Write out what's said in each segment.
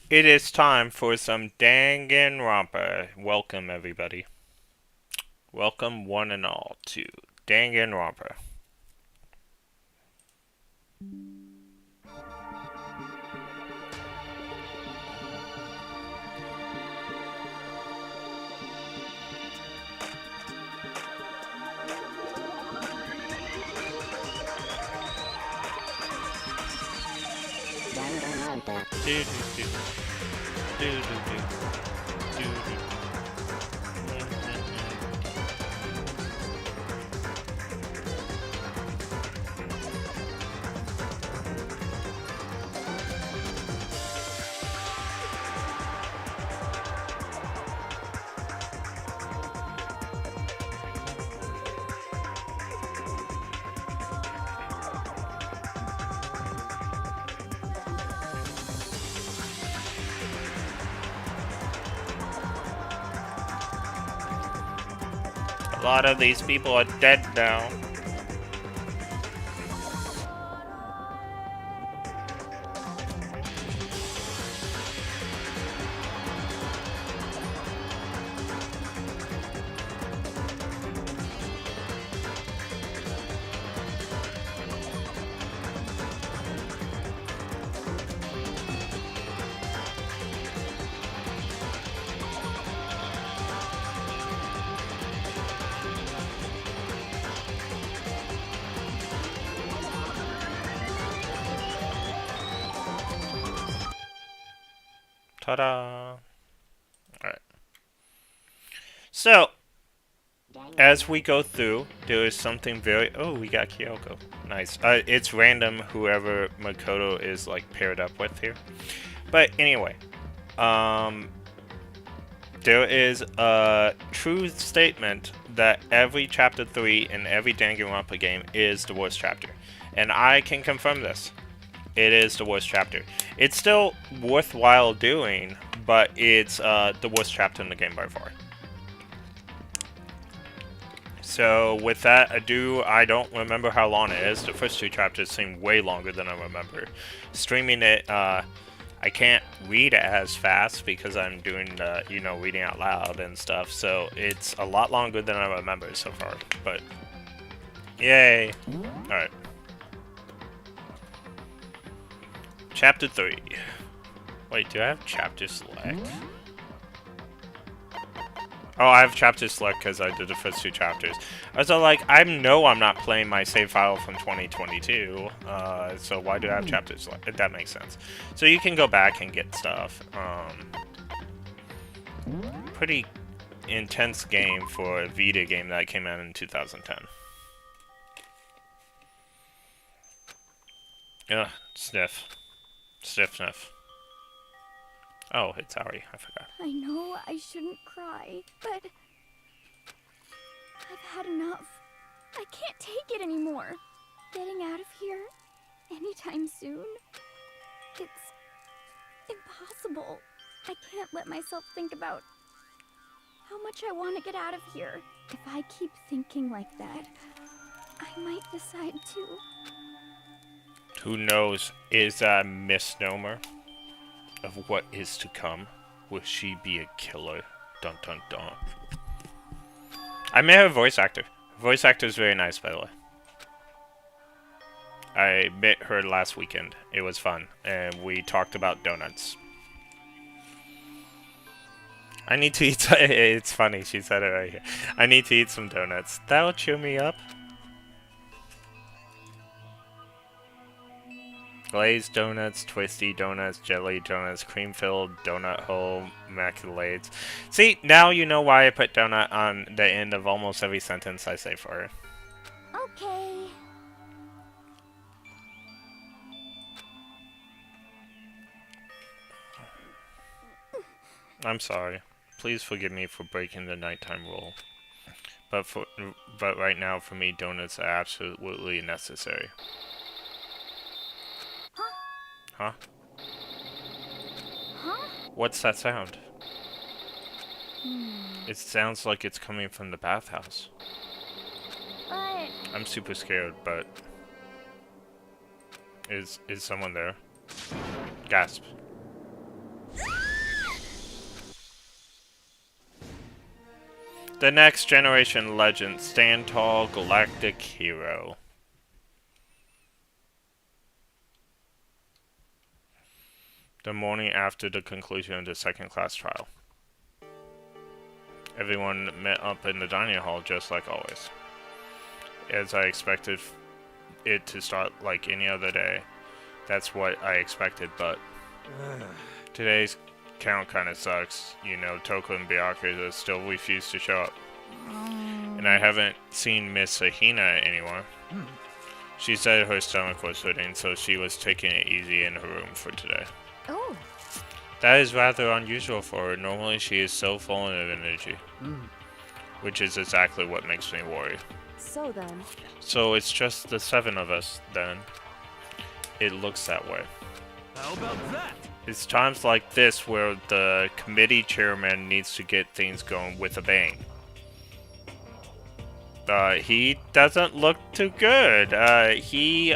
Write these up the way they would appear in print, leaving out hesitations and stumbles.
It is time for some Danganronpa. Welcome, everybody. Welcome, one and all, to Danganronpa. Danganronpa. Do do do do do do do do. A lot of these people are dead now. Ta-da! Alright. So, as we go through, there is something very... Oh, we got Kyoko. Nice. It's random whoever Makoto is, like, paired up with here. But anyway, there is a true statement that every Chapter 3 in every Danganronpa game is the worst chapter. And I can confirm this. It is the worst chapter. It's still worthwhile doing, but it's the worst chapter in the game by far. So with that ado, I don't remember how long it is. The first two chapters seem way longer than I remember. Streaming it, I can't read it as fast because I'm doing, reading out loud and stuff. So it's a lot longer than I remember so far. But yay! All right. Chapter 3. Wait, do I have chapter select? Oh, I have chapter select because I did the first two chapters. I was like, I'm not playing my save file from 2022, so why do I have chapter select? That makes sense. So you can go back and get stuff. Pretty intense game for a Vita game that came out in 2010. Ugh, sniff. Sniff. Oh, it's Ari. I forgot. I know I shouldn't cry, but I've had enough. I can't take it anymore. Getting out of here anytime soon, it's impossible. I can't let myself think about how much I want to get out of here. If I keep thinking like that, I might decide to. Who knows? Is that a misnomer of what is to come? Will she be a killer? Dun dun dun. I met her voice actor. Voice actor is very nice, by the way. I met her last weekend. It was fun, and we talked about donuts. I need to eat. It's funny, she said it right here. I need to eat some donuts. That'll cheer me up. Glazed donuts, twisty donuts, jelly donuts, cream-filled donut hole, maculades. See, now you know why I put donut on the end of almost every sentence I say for her. Okay. I'm sorry. Please forgive me for breaking the nighttime rule. But right now, for me, donuts are absolutely necessary. Huh? Huh? What's that sound? It sounds like it's coming from the bathhouse. But I'm super scared, but... Is someone there? Gasp. The next generation legend, stand tall, galactic hero. The morning after the conclusion of the second class trial. Everyone met up in the dining hall just like always. As I expected it to start like any other day. That's what I expected, but today's count kind of sucks. You know, Toko and Byakuya still refuse to show up. And I haven't seen Miss Ahina anymore. She said her stomach was hurting, so she was taking it easy in her room for today. Oh. That is rather unusual for her. Normally she is so full of energy. Which is exactly what makes me worry. So then. So it's just the 7 of us, then. It looks that way. How about that? It's times like this where the committee chairman needs to get things going with a bang. He doesn't look too good. He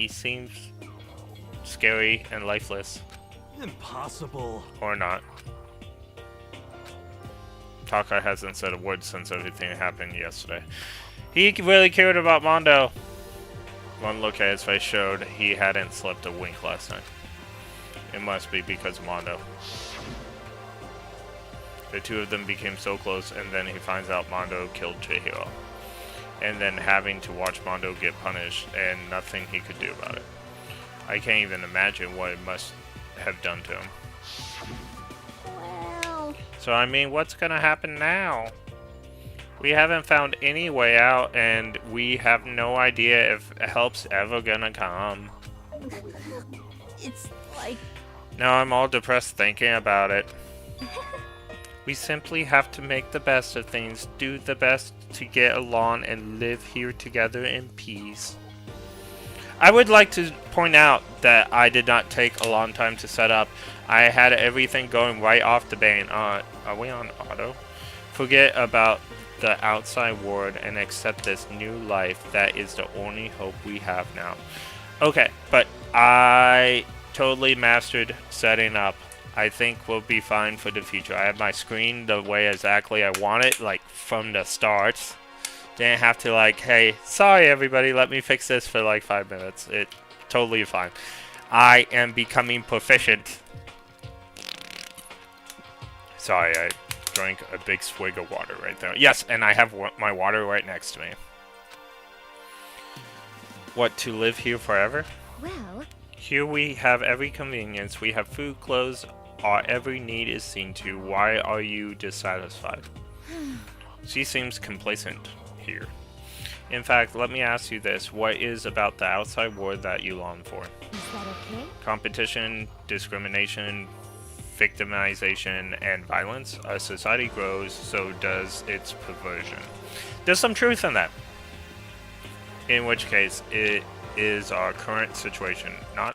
seems scary and lifeless. Impossible. Or not. Taka hasn't said a word since everything happened yesterday. He really cared about Mondo. One look at his face showed he hadn't slept a wink last night. It must be because of Mondo. The two of them became so close, and then he finds out Mondo killed Chihiro. And then having to watch Mondo get punished, and nothing he could do about it. I can't even imagine what it must have done to him. Well. So I mean, what's gonna happen now? We haven't found any way out, and we have no idea if help's ever gonna come. It's like. Now I'm all depressed thinking about it. We simply have to make the best of things, do the best to get along, and live here together in peace. I would like to point out that I did not take a long time to set up. I had everything going right off the bat. Are we on auto? Forget about the outside world and accept this new life. That is the only hope we have now. Okay, but I totally mastered setting up. I think we'll be fine for the future. I have my screen the way exactly I want it, like from the start. Didn't have to like, hey, sorry everybody, let me fix this for like 5 minutes. It's totally fine. I am becoming proficient. Sorry, I drank a big swig of water right there. Yes, and I have my water right next to me. What, to live here forever? Well. Here we have every convenience. We have food, clothes, our every need is seen to. Why are you dissatisfied? She seems complacent here. In fact, let me ask you this. What is about the outside world that you long for? Is that okay? Competition, discrimination, victimization, and violence. As society grows, so does its perversion. There's some truth in that. In which case, it is our current situation, not?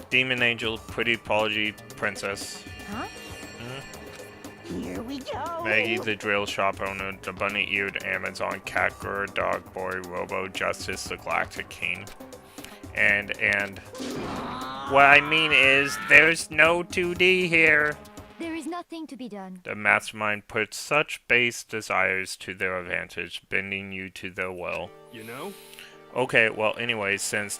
Demon Angel, Pretty Apology Princess. Huh? Here we go. Maggie, the drill shop owner, the bunny-eared Amazon cat girl, dog boy, Robo, Justice, the Galactic King. And what I mean is, there's no 2D here. There is nothing to be done. The mastermind puts such base desires to their advantage, bending you to their will. You know? Okay, well, anyway, since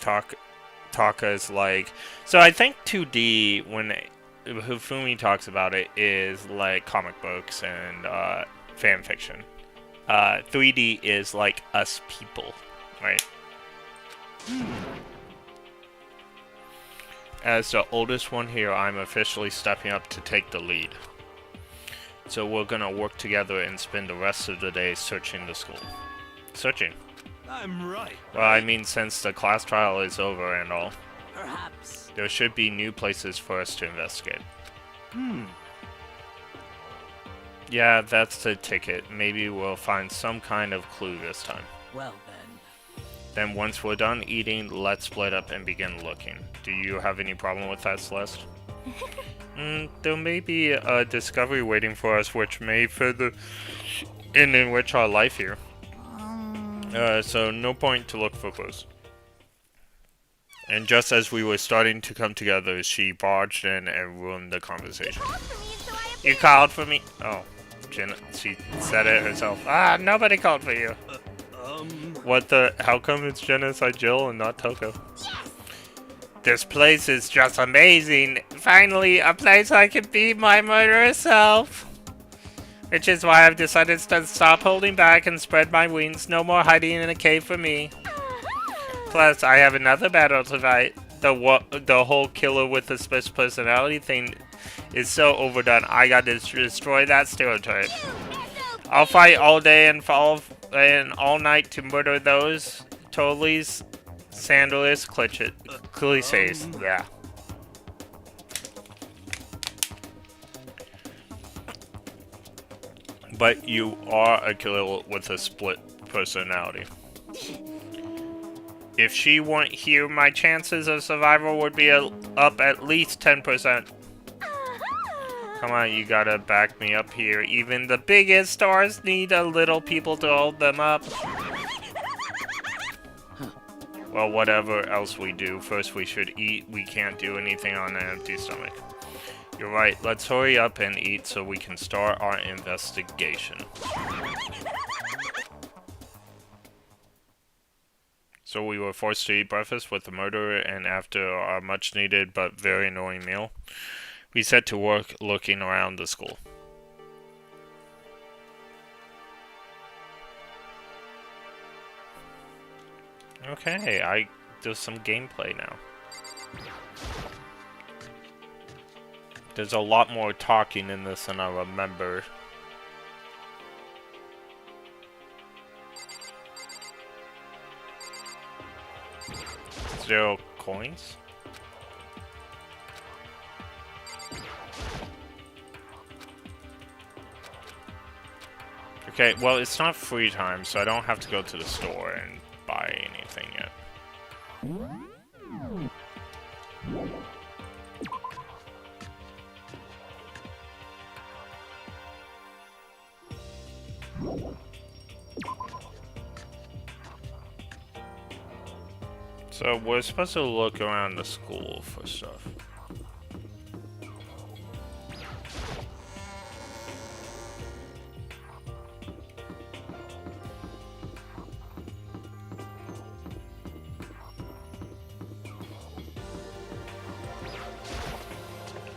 Taka's like... So I think 2D, when Hifumi talks about it, is like comic books and fan fiction. 3D is like us people, right? As the oldest one here, I'm officially stepping up to take the lead. So we're gonna work together and spend the rest of the day searching the school. Searching. I'm right. Well, I mean, since the class trial is over and all, Perhaps. there should be new places for us to investigate. Yeah, that's the ticket. Maybe we'll find some kind of clue this time. Well then. Then once we're done eating, let's split up and begin looking. Do you have any problem with that, Celeste? There may be a discovery waiting for us which may further enrich our life here. So no point to look for clues. And just as we were starting to come together, she barged in and ruined the conversation. You called for me? Oh, Jenna, she said it herself. Ah, nobody called for you. What the? How come it's Genocide Jill and not Toko? This place is just amazing. Finally, a place I can be my murderous self. Which is why I've decided to stop holding back and spread my wings. No more hiding in a cave for me. Plus, I have another battle to fight. The whole killer with the split personality thing is so overdone. I got to destroy that stereotype. I'll fight all day and all night to murder those totally sandalous cliches. Yeah. But you are a killer with a split personality. If she weren't here, my chances of survival would be up at least 10%. Come on, you gotta back me up here. Even the biggest stars need a little people to hold them up. Well, whatever else we do, first we should eat. We can't do anything on an empty stomach. You're right, let's hurry up and eat so we can start our investigation. So we were forced to eat breakfast with the murderer, and after our much-needed but very annoying meal, we set to work looking around the school. Okay, there's some gameplay now. There's a lot more talking in this than I remember. Zero coins? Okay, well, it's not free time, so I don't have to go to the store and buy anything yet. So we're supposed to look around the school for stuff.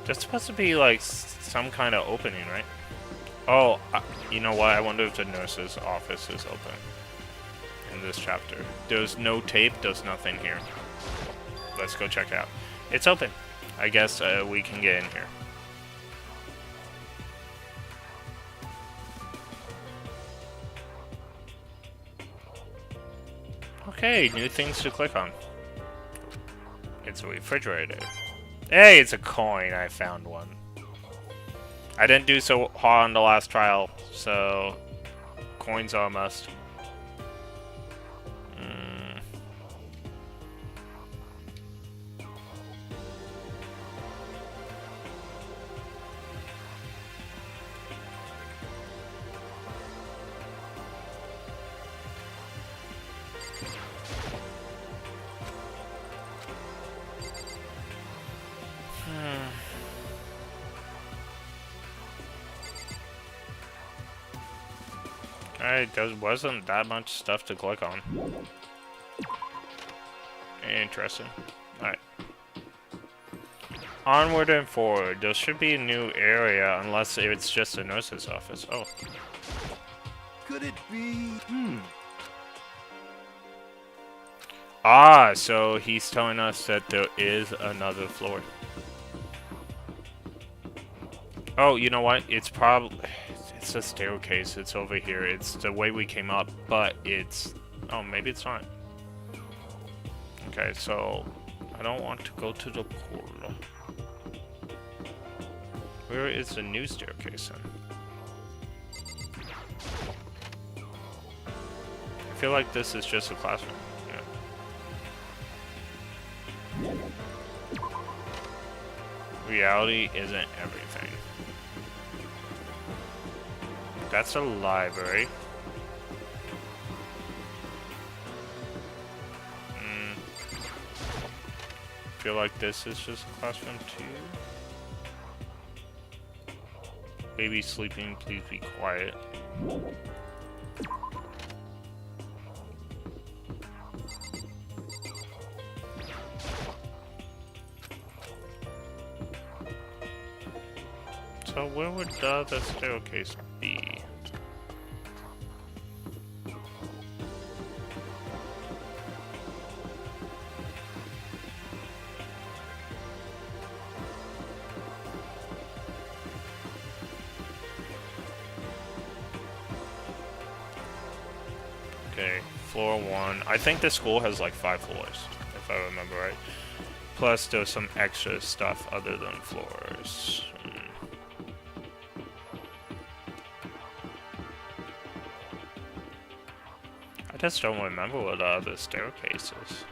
There's supposed to be like some kind of opening, right? Oh, you know what? I wonder if the nurse's office is open in this chapter. There's no tape, there's nothing here. Let's go check it out. It's open. I guess we can get in here. Okay, new things to click on. It's a refrigerator. Hey, it's a coin. I found one. I didn't do so hot on the last trial, so coins are a must. Alright, there wasn't that much stuff to click on. Interesting. Alright. Onward and forward. There should be a new area, unless it's just a nurse's office. Oh. Could it be? Ah, so he's telling us that there is another floor. Oh, you know what? It's probably... It's a staircase. It's over here. It's the way we came up, but it's... Oh, maybe it's not. Okay, so... I don't want to go to the pool. Where is the new staircase then? I feel like this is just a classroom. Yeah. Reality isn't everything. That's a library. feel like this is just a classroom too. Baby sleeping, please be quiet. So where would the staircase be? Okay, floor 1. I think the school has like 5 floors, if I remember right. Plus there's some extra stuff other than floors. I just don't remember what the other staircase is.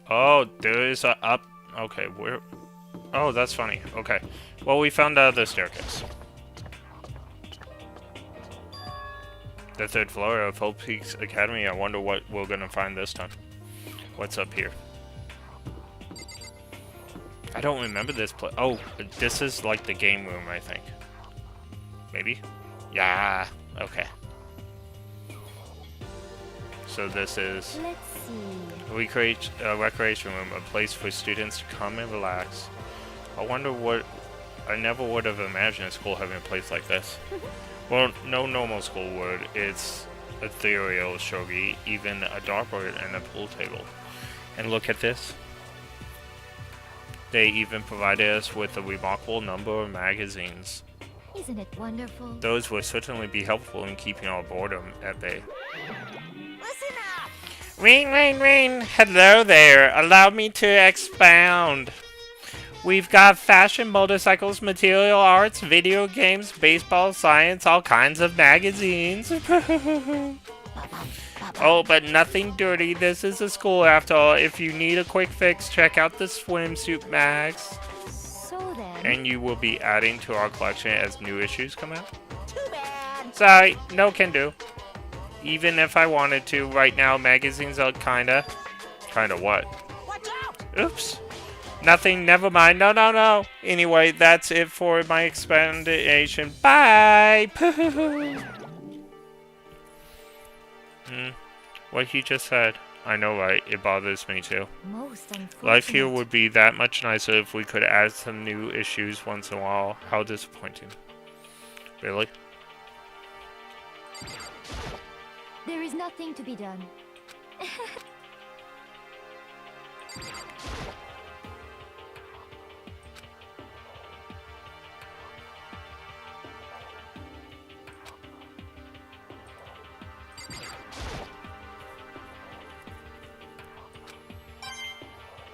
Oh, there is a up. Okay, where? Oh, that's funny. Okay. Well, we found the other staircase. The 3rd floor of Hope Peaks Academy. I wonder what we're gonna find this time. What's up here? I don't remember this place. Oh, this is like the game room, I think. Maybe? Yeah. Okay. So this is... Let's see. We create a recreation room, a place for students to come and relax. I wonder what... I never would have imagined a school having a place like this. Well, no normal school would. It's ethereal, shogi, even a dartboard and a pool table. And look at this. They even provided us with a remarkable number of magazines. Isn't it wonderful? Those will certainly be helpful in keeping our boredom at bay. Listen up! Ring, ring, ring! Hello there! Allow me to expound. We've got fashion, motorcycles, material arts, video games, baseball, science, all kinds of magazines. Oh, but nothing dirty. This is a school after all. If you need a quick fix, check out the swimsuit mags. So then... And you will be adding to our collection as new issues come out. Too bad! Sorry, no can do. Even if I wanted to, right now magazines are kinda... Kinda what? Watch out! Oops. Nothing, never mind. No, no, no. Anyway, that's it for my explanation. Bye! What he just said. I know, right? It bothers me too. Most unfortunate. Life here would be that much nicer if we could add some new issues once in a while. How disappointing. Really? There is nothing to be done.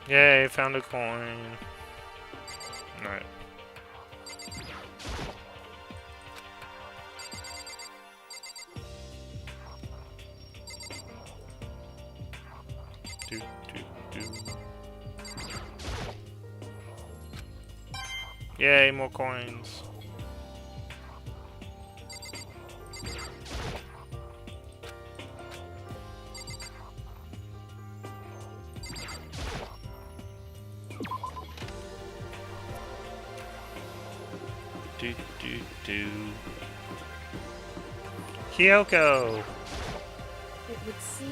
Yay, found a coin. Alright. Do, do, do. Yay, more coins. Do, do, do. Kyoko! It would seem...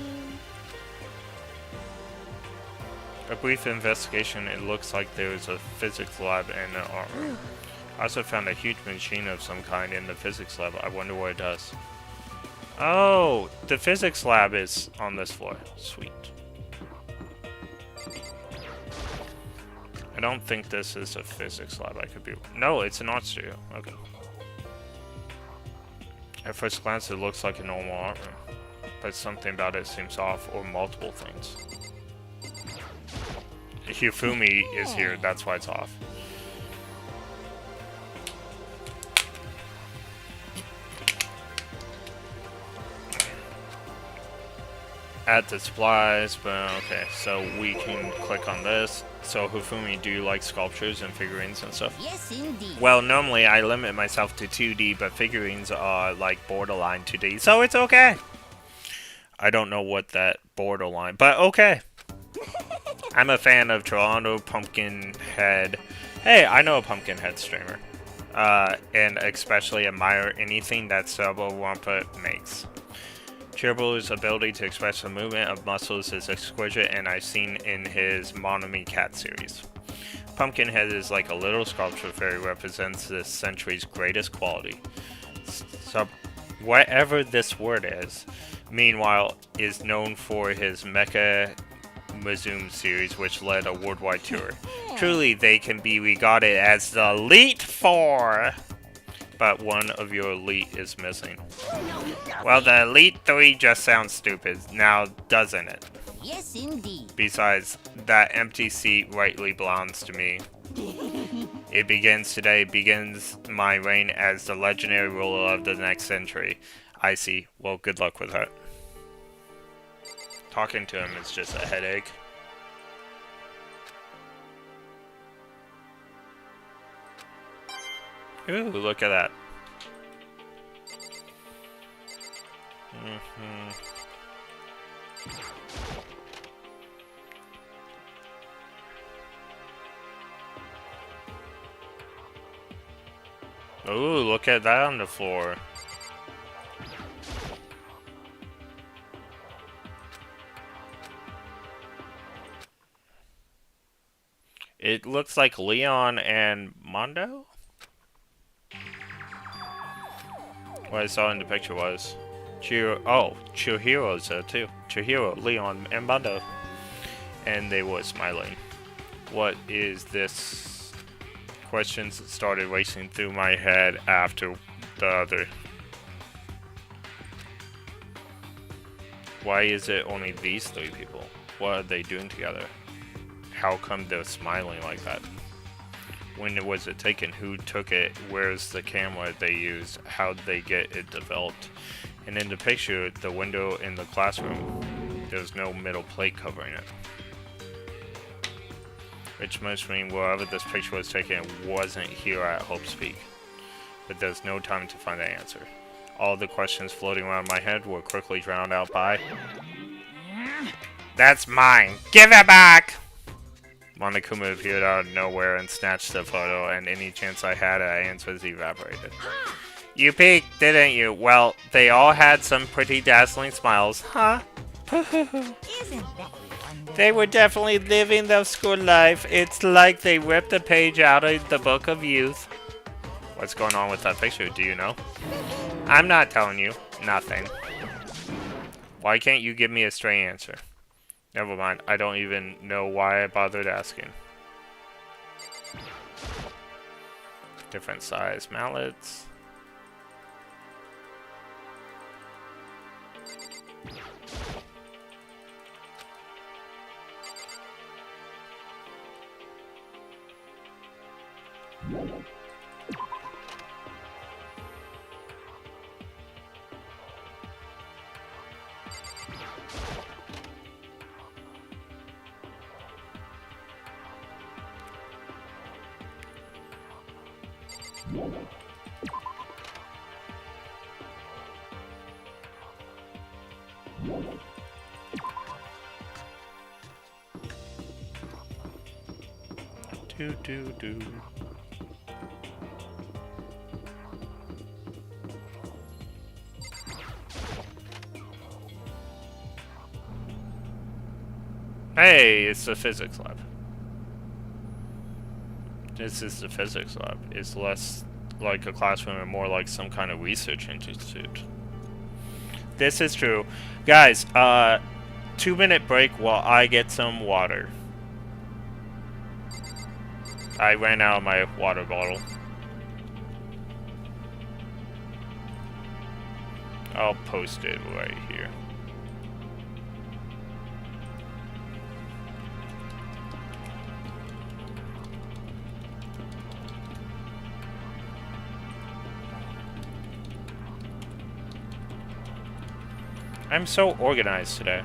A brief investigation, it looks like there is a physics lab and an armor. I also found a huge machine of some kind in the physics lab. I wonder what it does. Oh, the physics lab is on this floor. Sweet. I don't think this is a physics lab. I could be... No, it's an art studio. Okay. At first glance, it looks like a normal art room. But something about it seems off, or multiple things. Hifumi is here, that's why it's off. Add the supplies, but okay, so we can click on this. So Hifumi, do you like sculptures and figurines and stuff? Yes, indeed. Well, normally I limit myself to 2D, but figurines are like borderline 2D, so it's okay. I don't know what that borderline, but okay. I'm a fan of Toronto Pumpkinhead. Hey, I know a Pumpkinhead streamer. And especially admire anything that Danganronpa makes. Chiribo's ability to express the movement of muscles is exquisite, and I've seen in his Monomi Cat series. Pumpkinhead is like a little sculpture fairy, represents this century's greatest quality. So, whatever this word is, meanwhile, is known for his Mecha Mizoom series, which led a worldwide tour. Truly, they can be regarded as the Elite Four! But one of your elite is missing. Well, the Elite 3 just sounds stupid, now doesn't it? Yes, indeed. Besides, that empty seat rightly belongs to me. It begins today, begins my reign as the legendary ruler of the next century. I see. Well, good luck with that. Talking to him is just a headache. Ooh, look at that. Ooh, look at that on the floor. It looks like Leon and Mondo? What I saw in the picture was Chihiro's there too. Chihiro, Leon, and Mondo. And they were smiling. What is this? Questions started racing through my head after the other. Why is it only these three people? What are they doing together? How come they're smiling like that? When was it taken? Who took it? Where's the camera they used? How'd they get it developed? And in the picture, the window in the classroom, there's no middle plate covering it. Which must mean wherever this picture was taken wasn't here at Hope's Peak. But there's no time to find the answer. All the questions floating around my head were quickly drowned out by... That's mine! Give it back! Monokuma appeared out of nowhere and snatched the photo, and any chance I had at answers evaporated. You peeked, didn't you? Well, they all had some pretty dazzling smiles, huh? Isn't that wonderful? They were definitely living their school life. It's like they ripped a page out of the book of youth. What's going on with that picture, do you know? I'm not telling you. Nothing. Why can't you give me a straight answer? Never mind, I don't even know why I bothered asking. Different size mallets. Do. Hey, it's the physics lab. This is the physics lab. It's less like a classroom and more like some kind of research institute. This is true. Guys, 2-minute break while I get some water. I ran out of my water bottle. I'll post it right here. I'm so organized today.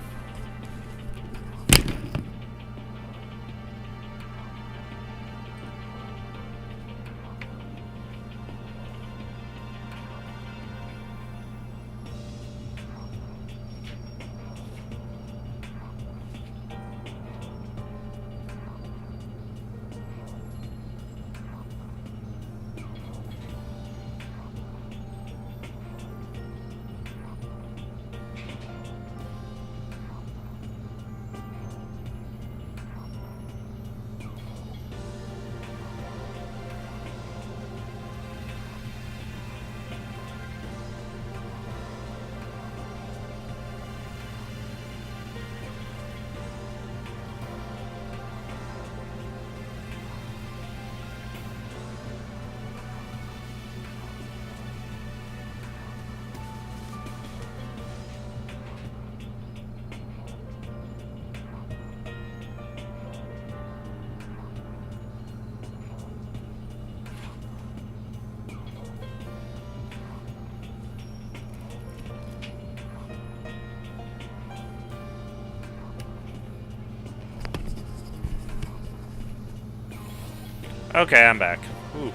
Okay, I'm back. Ooh.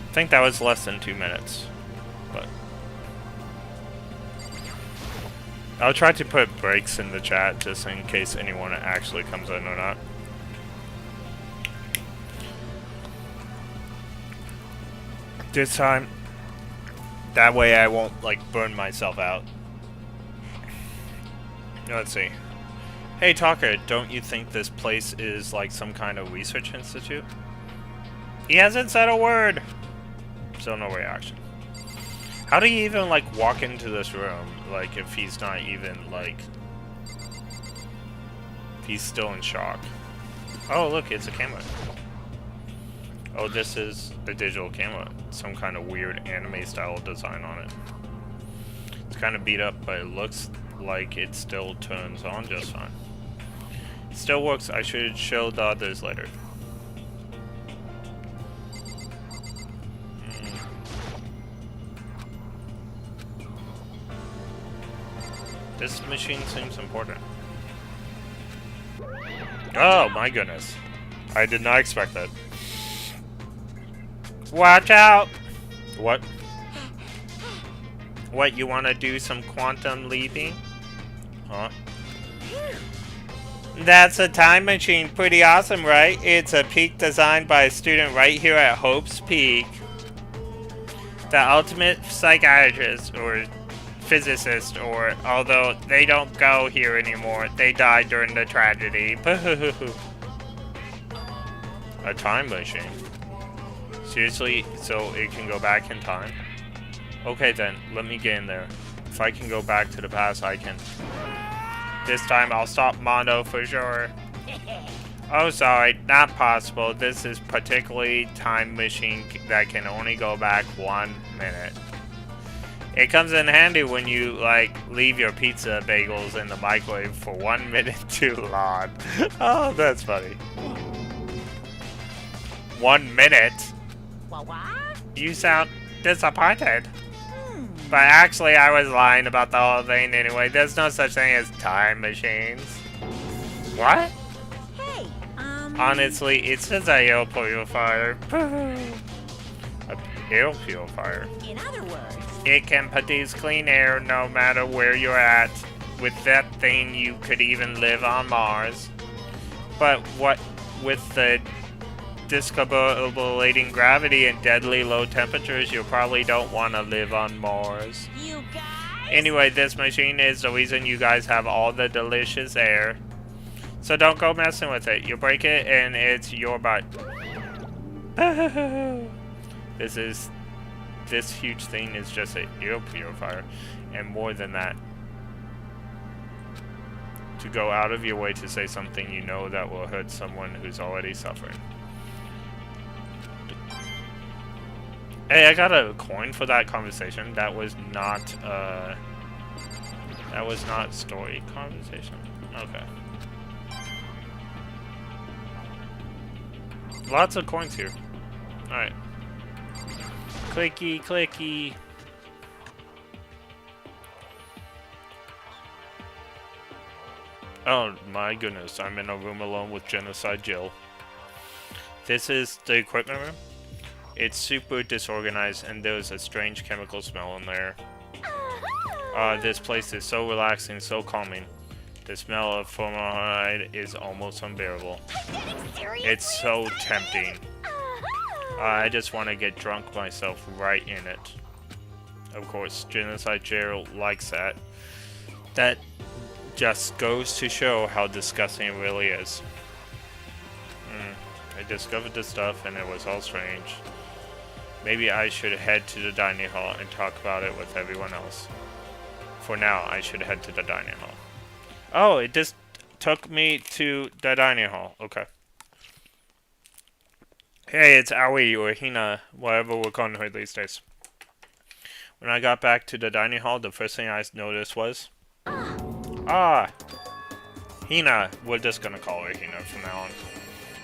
I think that was less than 2 minutes, but I'll try to put breaks in the chat just in case anyone actually comes in or not. This time, that way I won't like burn myself out. Let's see. Hey Talker, don't you think this place is like some kind of research institute? He hasn't said a word! So no reaction. How do you even like walk into this room, like if he's not even like... if he's still in shock? Oh look, it's a camera. Oh, this is a digital camera. Some kind of weird anime style design on it. It's kind of beat up, but it looks like it still turns on just fine. It still works. I should show the others later. This machine seems important. Oh my goodness. I did not expect that. Watch out! What? What, you wanna do some quantum leaping? Huh? That's a time machine. Pretty awesome, right? It's a peak designed by a student right here at Hope's Peak. The ultimate psychiatrist, or physicist, or although they don't go here anymore, they died during the tragedy. A time machine? Seriously? So it can go back in time? Okay then, let me get in there. If I can go back to the past, I can. This time I'll stop Mondo for sure. Oh, sorry, not possible. This is particularly time machine that can only go back 1 minute. It comes in handy when you, like, leave your pizza bagels in the microwave for 1 minute too long. Oh, that's funny. 1 minute? What? You sound disappointed. But actually, I was lying about the whole thing anyway. There's no such thing as time machines. What? Hey, Honestly, it's just a air purifier. A air purifier. in other words, It can produce clean air no matter where you're at. With that thing, you could even live on Mars. But what with the discombobulating gravity and deadly low temperatures, you probably don't want to live on Mars. you guys. Anyway, this machine is the reason you guys have all the delicious air. So don't go messing with it. You break it and it's your butt. This huge thing is just an air purifier. And more than that. To go out of your way to say something you know that will hurt someone who's already suffering. Hey, I got a coin for that conversation. That was not story conversation. Okay. Lots of coins here. Alright. Clicky, clicky. Oh my goodness, I'm in a room alone with Genocide Jill. This is the equipment room. It's super disorganized and there's a strange chemical smell in there. This place is so relaxing, so calming. The smell of formaldehyde is almost unbearable. It's so tempting. I just want to get drunk myself right in it. Of course, Genocide Jill likes that. That just goes to show how disgusting it really is. I discovered this stuff and it was all strange. Maybe I should head to the dining hall and talk about it with everyone else. For now, I should head to the dining hall. Oh, it just took me to the dining hall. Okay. Hey, it's Aoi or Hina, whatever we're calling her these days. When I got back to the dining hall, the first thing I noticed was... Hina. We're just gonna call her Hina from now on.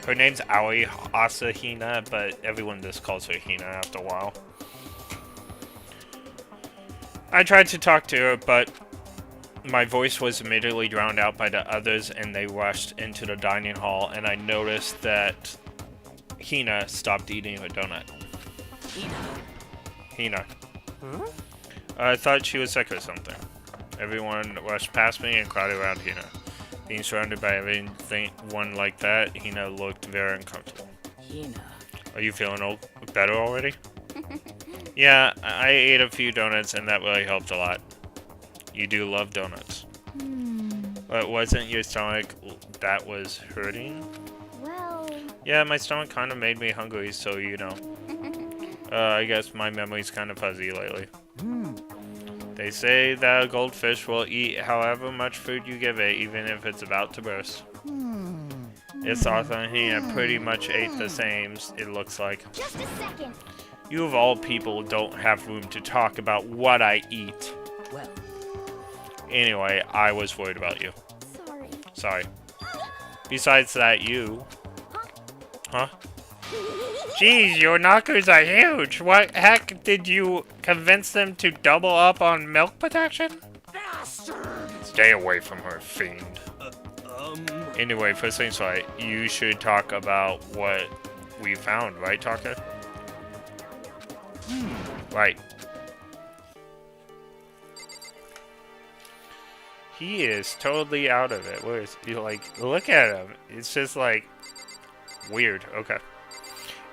Her name's Aoi Asahina, but everyone just calls her Hina after a while. I tried to talk to her, but My voice was immediately drowned out by the others, and they rushed into the dining hall, and I noticed that Hina stopped eating her donut. Hina. Huh? I thought she was sick or something. Everyone rushed past me and crowded around Hina. Being surrounded by everyone like that, Hina looked very uncomfortable. Hina. Are you feeling better already? Yeah, I ate a few donuts and that really helped a lot. You do love donuts. But wasn't your stomach that was hurting? Well, Yeah, my stomach kind of made me hungry, so you know. I guess my memory's kind of fuzzy lately. They say that a goldfish will eat however much food you give it, even if it's about to burst. It's awesome. He pretty much ate the same, it looks like. just a second. You of all people don't have room to talk about what I eat. Well, Anyway, I was worried about you. Sorry. Sorry. Besides that, you... Huh? Jeez, your knockers are huge. What heck did you convince them to double up on milk protection? Stay away from her, fiend. Anyway, first things right, you should talk about what we found, right, Taka? Right. He is totally out of it. Where is he? Like, look at him. It's just like weird. Okay.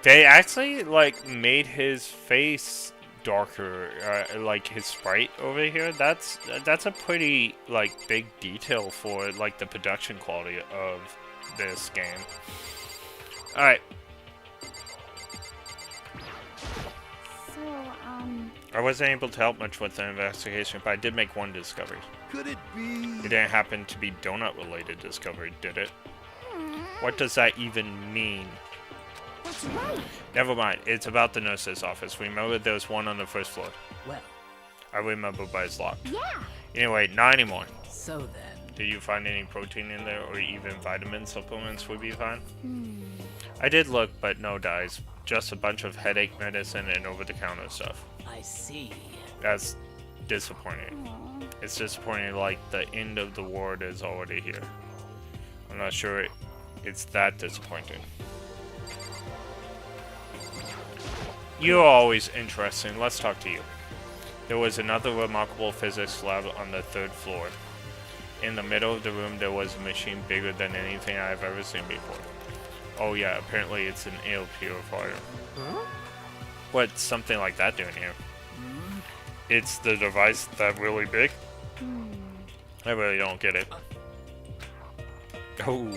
They actually like made his face darker, like his sprite over here. That's a pretty like big detail for like the production quality of this game. All right. So, I wasn't able to help much with the investigation, but I did make one discovery. Could it be? It didn't happen to be donut-related discovery, did it? What does that even mean? that's right. Never mind. It's about the nurse's office. Remember there was one on the first floor. well, I remember, but it's locked. Yeah. Anyway, not anymore. so then. Did you find any protein in there, or even vitamin supplements would be fine? I did look, but no dyes. Just a bunch of headache medicine and over-the-counter stuff. I see. That's disappointing. Aw. It's disappointing, like the end of the ward is already here. I'm not sure it's that disappointing. You're always interesting. Let's talk to you. There was another remarkable physics lab on the 3rd floor. In the middle of the room, there was a machine bigger than anything I've ever seen before. Oh yeah, apparently it's an ale purifier. Huh? What's something like that doing here? It's the device that really big? I really don't get it. Oh,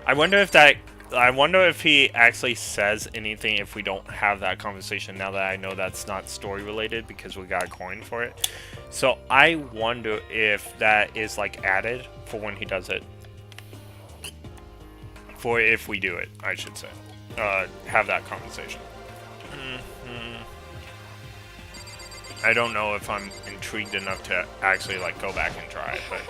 I wonder if he actually says anything if we don't have that conversation, now that I know that's not story related because we got a coin for it. So I wonder if that is like added for when he does it. For if we do it, I should say. Have that conversation. I don't know if I'm intrigued enough to actually like go back and try it, but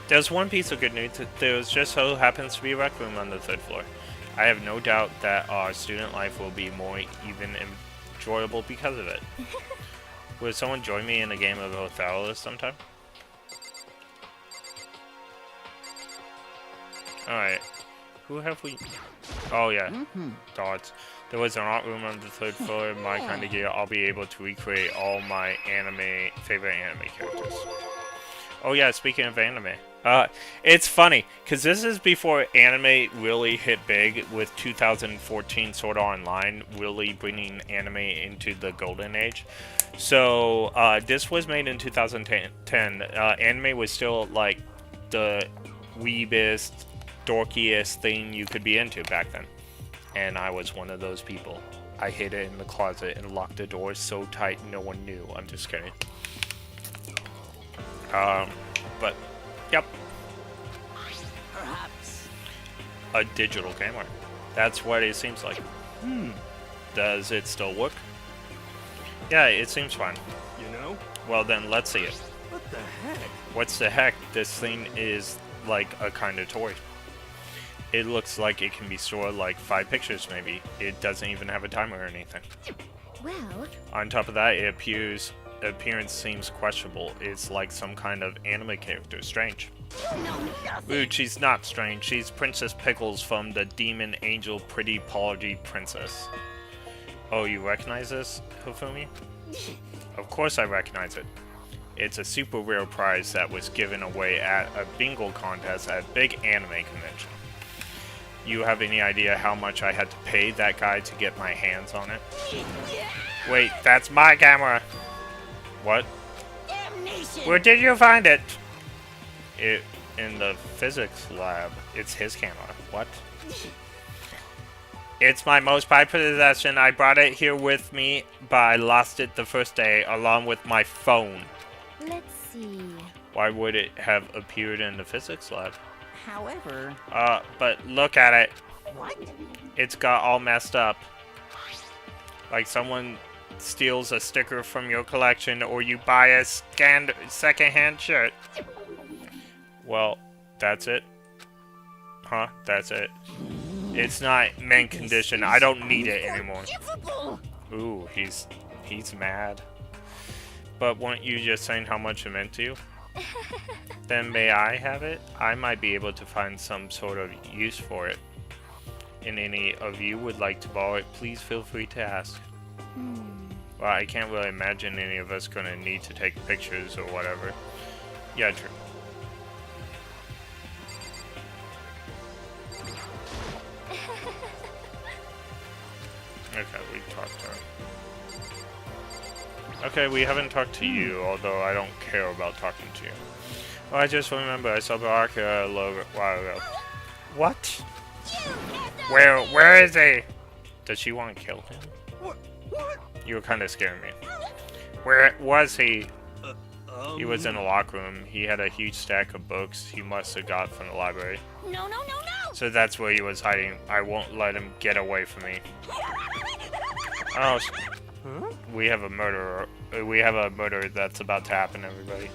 there's one piece of good news. There just so happens to be a rec room on the 3rd floor. I have no doubt that our student life will be more even enjoyable because of it. Would someone join me in a game of Othello sometime? Alright. Who have we... Oh yeah. Dots. There was an art room on the 3rd floor. My kind of gear. I'll be able to recreate all my favorite anime characters. Oh yeah, speaking of anime. It's funny, because this is before anime really hit big, with 2014 Sword Art Online really bringing anime into the golden age. So, this was made in 2010. Anime was still, like, the weebest, dorkiest thing you could be into back then. And I was one of those people. I hid it in the closet and locked the door so tight no one knew. I'm just kidding. But, yep. Perhaps. A digital camera. That's what it seems like. Does it still work? Yeah, it seems fine. You know? Well then, let's see it. What the heck? What's the heck? This thing is like a kind of toy. It looks like it can be stored like 5 pictures maybe. It doesn't even have a timer or anything. Well, On top of that, it appears appearance seems questionable. It's like some kind of anime character. Strange. Rude, she's not strange. She's Princess Pickles from the Demon Angel Pretty Polity Princess. Oh, you recognize this, Hifumi? Of course I recognize it. It's a super rare prize that was given away at a bingo contest at a big anime convention. You have any idea how much I had to pay that guy to get my hands on it? Wait, that's my camera! What? Damnation! Where did you find it? In the physics lab. It's his camera. What? It's my most prized possession. I brought it here with me, but I lost it the first day, along with my phone. Let's see. Why would it have appeared in the physics lab? However... But look at it. What? It's got all messed up. Like someone steals a sticker from your collection, or you buy a scanned secondhand shirt. Well, that's it. Huh? That's it. It's not mint condition. I don't need it anymore. Ooh, he's mad. But weren't you just saying how much it meant to you? Then may I have it? I might be able to find some sort of use for it. And any of you would like to borrow it, please feel free to ask. Well, I can't really imagine any of us gonna need to take pictures or whatever. Yeah, true. Okay, we talked to her. Okay, we haven't talked to you, although I don't care about talking to you. Well, I just remember I saw Baraka a little while ago. What? Where is he? Does she want to kill him? What? You were kind of scaring me. Where was he? He was in a locker room. He had a huge stack of books he must have got from the library. No. So that's where he was hiding. I won't let him get away from me. Oh, we have a murderer. We have a murder that's about to happen, everybody.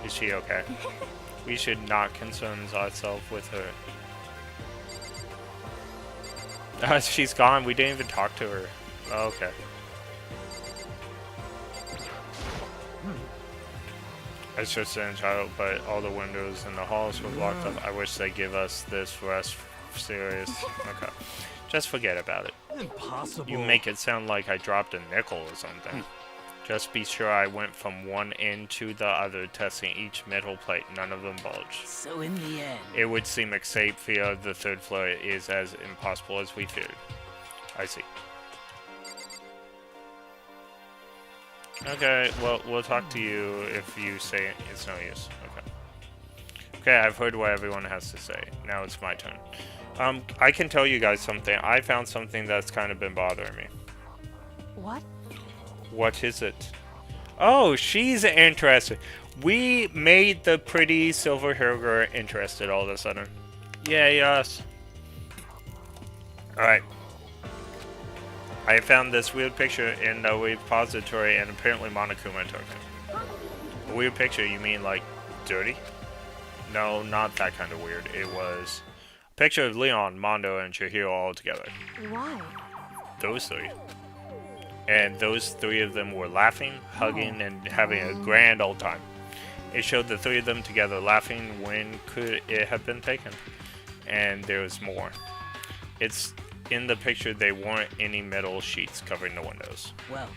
Is she okay? We should not concern ourselves with her. She's gone. We didn't even talk to her. Oh, okay. It's just an child, but all the windows in the halls were blocked up. I wish they'd give us this for us serious. Okay. Just forget about it. Impossible. You make it sound like I dropped a nickel or something. Just be sure I went from one end to the other, testing each metal plate. None of them bulged. So in the end... It would seem escape via the third floor is as impossible as we feared. I see. Okay, well, we'll talk to you if you say it's no use. Okay. Okay, I've heard what everyone has to say. Now it's my turn. I can tell you guys something. I found something that's kind of been bothering me. What? What is it? Oh, she's interested. We made the pretty silver hair girl interested all of a sudden. Yay, us. Alright. I found this weird picture in the repository, and apparently Monokuma took it. A weird picture, you mean like dirty? No, not that kind of weird. It was a picture of Leon, Mondo, and Chihiro all together. Why? Those three. And those three of them were laughing, hugging, and having a grand old time. It showed the three of them together laughing. When could it have been taken? And there was more. It's in the picture there weren't any metal sheets covering the windows. Well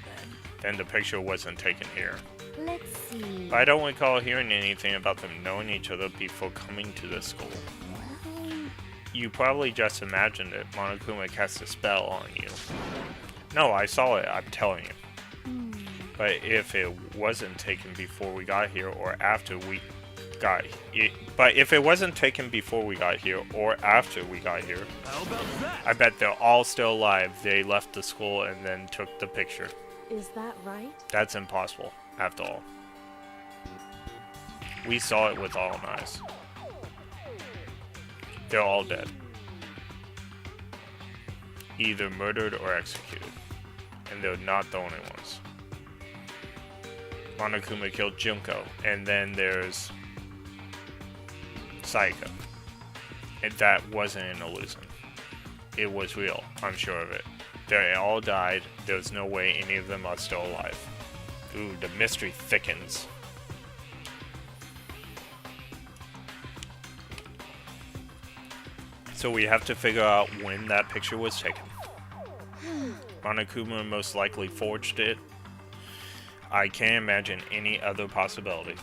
Then the picture wasn't taken here. Let's see. But I don't recall hearing anything about them knowing each other before coming to the school. You probably just imagined it. Monokuma cast a spell on you. No, I saw it, I'm telling you. But if it wasn't taken before we got here or after we got here, or after we got here, How about that? I bet they're all still alive. They left the school and then took the picture. Is that right? That's impossible, after all. We saw it with our own eyes. They're all dead. Either murdered or executed. And they're not the only ones. Monokuma killed Junko, and then there's Saika. And that wasn't an illusion. It was real, I'm sure of it. They all died. There's no way any of them are still alive. Ooh, the mystery thickens. So we have to figure out when that picture was taken. Monokuma most likely forged it. I can't imagine any other possibility.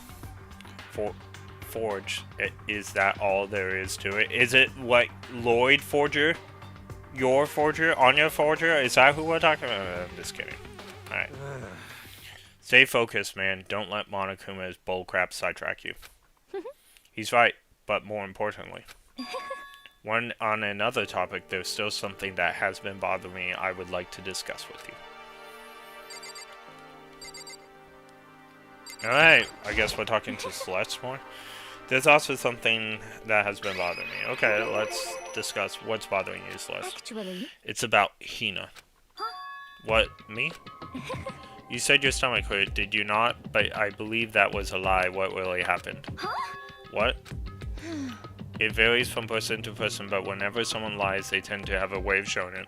Forge, is that all there is to it? Is it what Lloyd Forger? Your Forger? Anya Forger? Is that who we're talking about? I'm just kidding. Alright. Stay focused, man. Don't let Monokuma's bullcrap sidetrack you. He's right, but more importantly. On another topic, there's still something that has been bothering me I would like to discuss with you. Alright, I guess we're talking to Celeste more. There's also something that has been bothering me. Okay, let's discuss what's bothering you, Celeste. Actually. It's about Hina. What, me? You said your stomach hurt, did you not? But I believe that was a lie. What really happened? What? It varies from person to person, but whenever someone lies, they tend to have a way of showing it.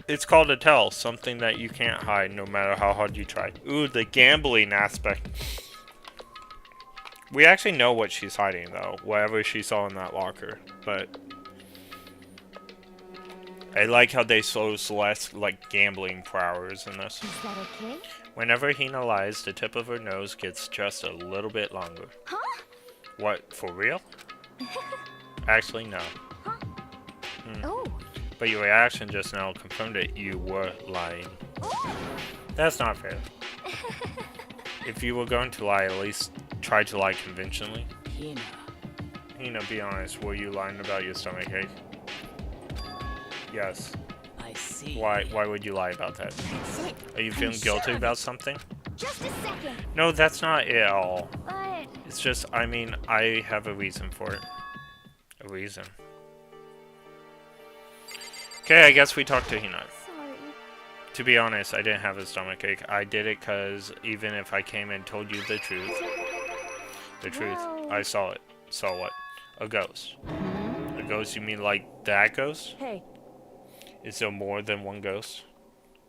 It's called a tell, something that you can't hide no matter how hard you try. Ooh, the gambling aspect. We actually know what she's hiding, though. Whatever she saw in that locker. But I like how they show Celeste, like, gambling prowess in this. Is that okay? Whenever Hina lies, the tip of her nose gets just a little bit longer. Huh? What, for real? Actually, no. Oh. But your reaction just now confirmed that you were lying. That's not fair. If you were going to lie, at least try to lie conventionally. Hina, be honest. Were you lying about your stomach ache? Yes. I see. Why would you lie about that? That's it. Are you feeling guilty about something? Just a second. No, that's not it at all. But It's just, I mean, I have a reason for it. A reason. Okay, I guess we talked to Hina. sorry. To be honest, I didn't have a stomachache. I did it because even if I came and told you the truth, Well. I saw it. Saw what? A ghost. A ghost, you mean like that ghost? Hey. Is there more than one ghost?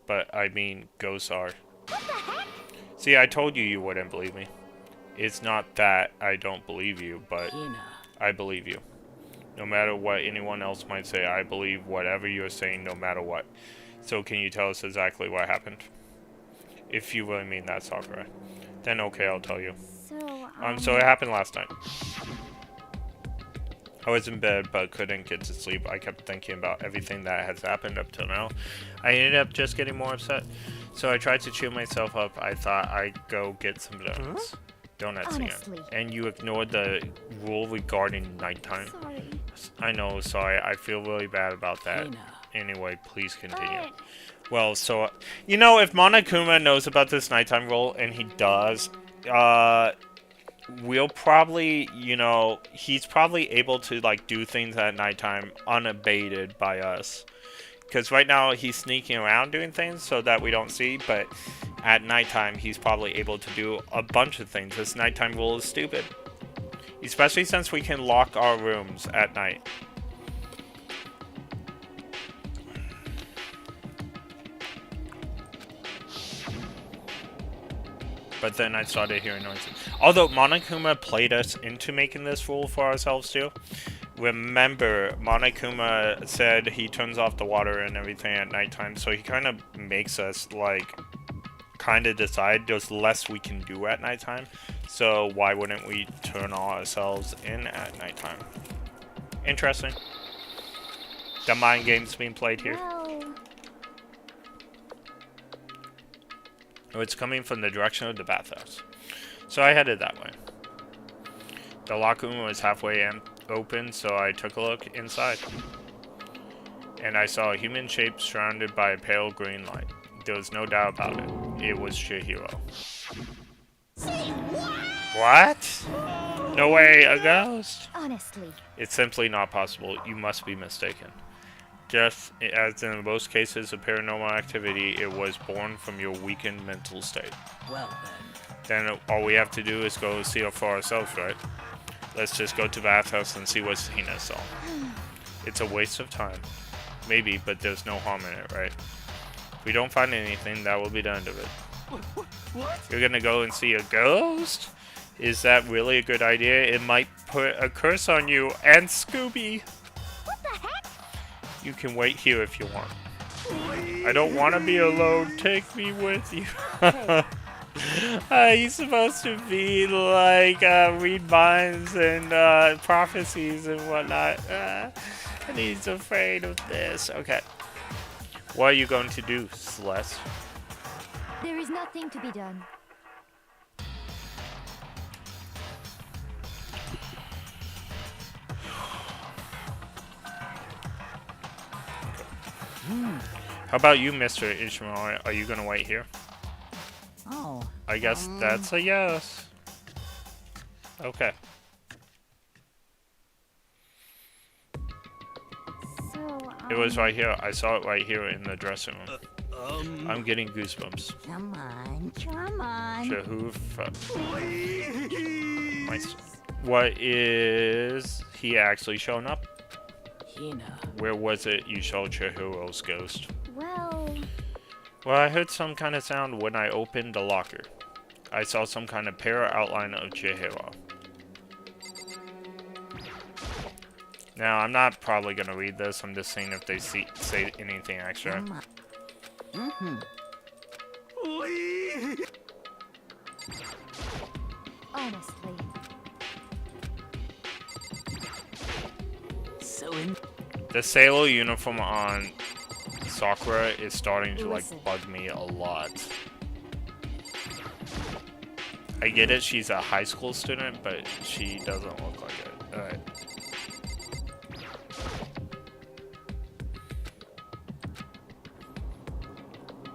But, I mean, ghosts are. What the heck? See, I told you you wouldn't believe me. It's not that I don't believe you, but Hina. I believe you. No matter what anyone else might say, I believe whatever you're saying no matter what. So can you tell us exactly what happened? If you really mean that, Sakura. Then okay, I'll tell you. So it happened last night. I was in bed but couldn't get to sleep. I kept thinking about everything that has happened up till now. I ended up just getting more upset. So I tried to cheer myself up. I thought I'd go get some donuts. Donuts Honestly. again. And you ignored the rule regarding nighttime. Sorry. I know, sorry. I feel really bad about that. Hina. Anyway, please continue. But Well, so, you know, if Monokuma knows about this nighttime rule, and he does, we'll probably, you know, he's probably able to, like, do things at nighttime unabated by us. Because right now, he's sneaking around doing things so that we don't see, but at nighttime, he's probably able to do a bunch of things. This nighttime rule is stupid. Especially since we can lock our rooms at night. But then I started hearing noises. Although Monokuma played us into making this rule for ourselves too. Remember, Monokuma said he turns off the water and everything at nighttime, so he kind of makes us, like, kind of decide there's less we can do at nighttime. So why wouldn't we turn ourselves in at nighttime? Interesting. The mind game's being played here. well, Oh, it's coming from the direction of the bathhouse. So I headed that way. The locker room was halfway open, so I took a look inside. And I saw a human shape surrounded by a pale green light. There was no doubt about it. It was Chihiro. say what? What? No way, a ghost? Honestly. It's simply not possible. You must be mistaken. Just as in most cases of paranormal activity, it was born from your weakened mental state. Well then. Then all we have to do is go see it for ourselves, right? Let's just go to the bathhouse and see what Hina saw. It's a waste of time. Maybe, but there's no harm in it, right? If we don't find anything, that will be the end of it. What? You're gonna go and see a ghost? Is that really a good idea? It might put a curse on you and Scooby. What the heck? You can wait here if you want. I don't want to be alone. Take me with you. He's supposed to be like read minds and prophecies and whatnot. And he's afraid of this. Okay. What are you going to do, Celeste? There is nothing to be done. How about you, Mr. Ishmael? Are you going to wait here? Oh. I guess that's a yes. Okay. So, It was right here. I saw it right here in the dressing room. I'm getting goosebumps. Come on. Come on. Shahoof. Please. What is he actually showing up? Hina. Where was it you saw Chihiro's ghost? well, Well, I heard some kind of sound when I opened the locker. I saw some kind of pale outline of Chihiro. Now, I'm not probably going to read this. I'm just seeing if they say anything extra. Come on. Mm-hmm. Please. honestly. So in. The sailor uniform on Sakura is starting to Listen. like bug me a lot. I get it, she's a high school student, but she doesn't look like it. Alright.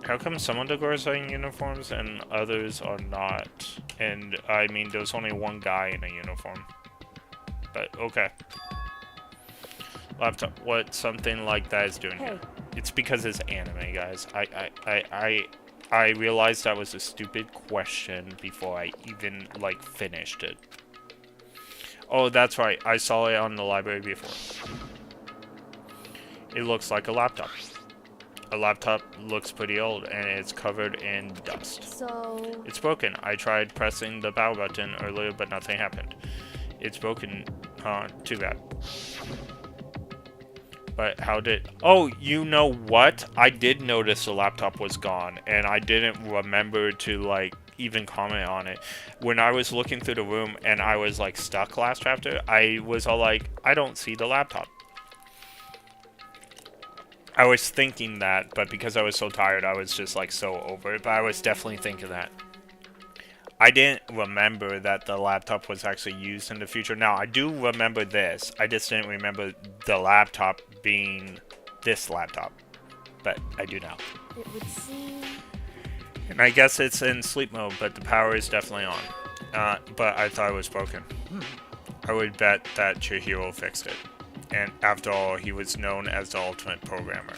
How come some of the girls are in uniforms and others are not? And I mean, there's only one guy in a uniform. But okay. Laptop, what something like that is doing here. It's because it's anime, guys. I realized that was a stupid question before I even, like, finished it. Oh, that's right. I saw it on the library before. It looks like a laptop. A laptop looks pretty old, and it's covered in dust. So, It's broken. I tried pressing the power button earlier, but nothing happened. It's broken. Too bad. But how did... Oh, you know what? I did notice the laptop was gone, and I didn't remember to, like, even comment on it. When I was looking through the room and I was, like, stuck last chapter, I was all like, I don't see the laptop. I was thinking that, but because I was so tired, I was just, like, so over it. But I was definitely thinking that. I didn't remember that the laptop was actually used in the future. Now, I do remember this. I just didn't remember the laptop being this laptop. But I do now. it would seem... And I guess it's in sleep mode, but the power is definitely on. But I thought it was broken. I would bet that Chihiro fixed it. And after all, he was known as the ultimate programmer.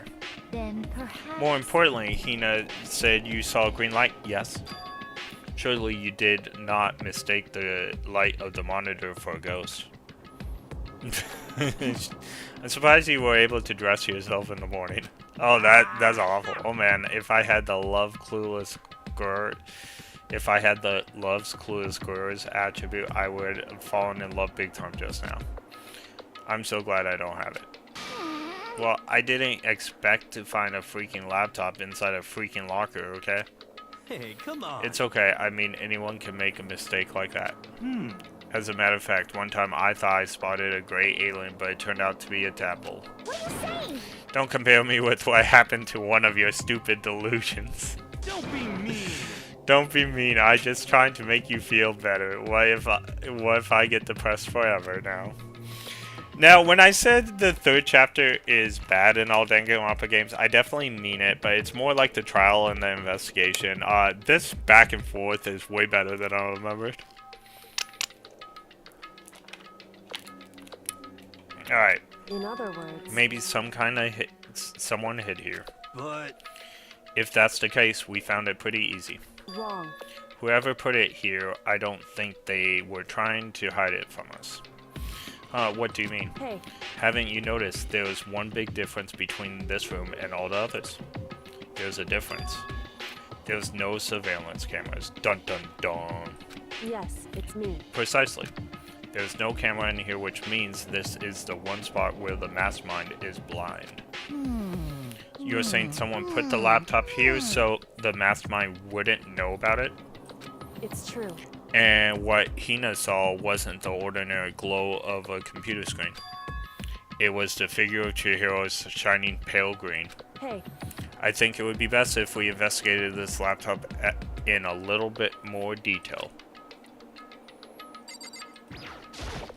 Then perhaps... More importantly, Hina said you saw a green light. Yes. Surely you did not mistake the light of the monitor for a ghost. I'm surprised you were able to dress yourself in the morning. Oh, that's awful. Oh man, if I had the love's clueless girls attribute, I would have fallen in love big time just now. I'm so glad I don't have it. Well, I didn't expect to find a freaking laptop inside a freaking locker, okay? Hey, come on. It's okay. I mean, anyone can make a mistake like that. As a matter of fact, one time I thought I spotted a gray alien, but it turned out to be a tadpole. What are you saying? Don't compare me with what happened to one of your stupid delusions. Don't be mean. Don't be mean. I'm just trying to make you feel better. What if I get depressed forever now? Now, when I said the third chapter is bad in all Danganronpa games, I definitely mean it, but it's more like the trial and the investigation. This back and forth is way better than I remembered. Alright. In other words, Maybe someone hid here. But If that's the case, we found it pretty easy. wrong. Whoever put it here, I don't think they were trying to hide it from us. What do you mean? Hey, Haven't you noticed there's one big difference between this room and all the others? There's a difference. There's no surveillance cameras. Dun dun dun. Yes, it's me. Precisely. There's no camera in here, which means this is the one spot where the mastermind is blind. You're saying someone put the laptop here so the mastermind wouldn't know about it? It's true. And what Hina saw wasn't the ordinary glow of a computer screen. It was the figure of Chihiro's shining pale green. Hey, I think it would be best if we investigated this laptop in a little bit more detail.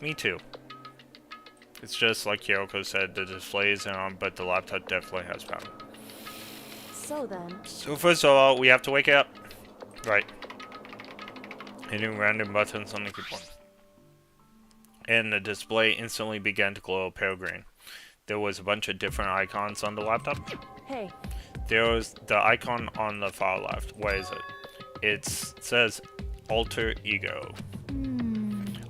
Me too. It's just like Kyoko said, the display isn't on, but the laptop definitely has power. so then, So first of all, we have to wake it up. Right. Hitting random buttons on the keyboard. And the display instantly began to glow pale green. There was a bunch of different icons on the laptop. hey, There was the icon on the far left. What is it? It says alter ego.